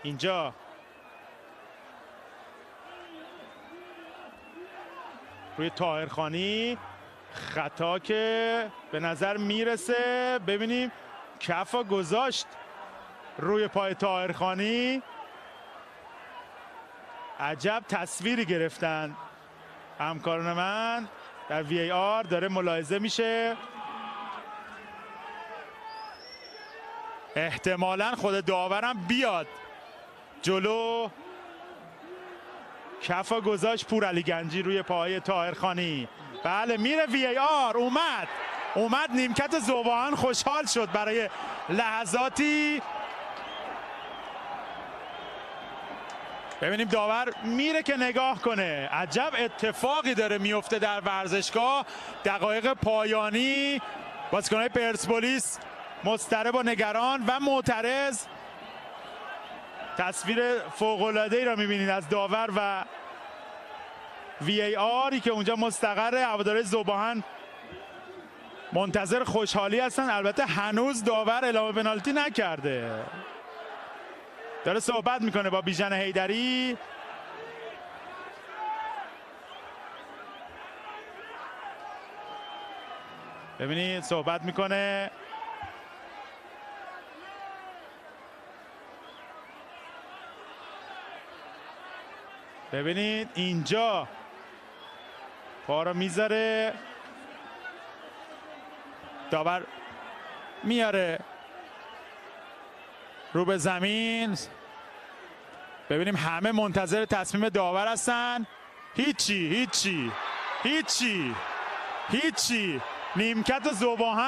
اینجا روی طاهرخانی خطا که به نظر میرسه. ببینیم کفا گذاشت روی پای طاهرخانی. عجب تصویری گرفتن همکاران من در وی آر. داره ملاحظه میشه. احتمالاً خود داورم بیاد جلو. کفا گذاشت پورعلی گنجی روی پای طاهرخانی. بله میره وی آر. اومد نیمکت ذوباهن خوشحال شد برای لحظاتی. ببینیم داور میره که نگاه کنه. عجب اتفاقی داره میفته در ورزشگاه. دقایق پایانی بازیکن‌های پرسپولیس مضطرب و نگران و معترض. تصویر فوق‌العاده‌ای را می‌بینید از داور و وی آری که اونجا مستقر. هواداری ذوباهن منتظر خوشحالی هستن. البته هنوز داور اعلام پنالتی نکرده. داره صحبت میکنه با بیژن حیدری. ببینید صحبت میکنه. ببینید اینجا پا رو میذاره. داور میاره رو به زمین. ببینیم همه منتظر تصمیم داور هستن. هیچی نیمکت ذوباهن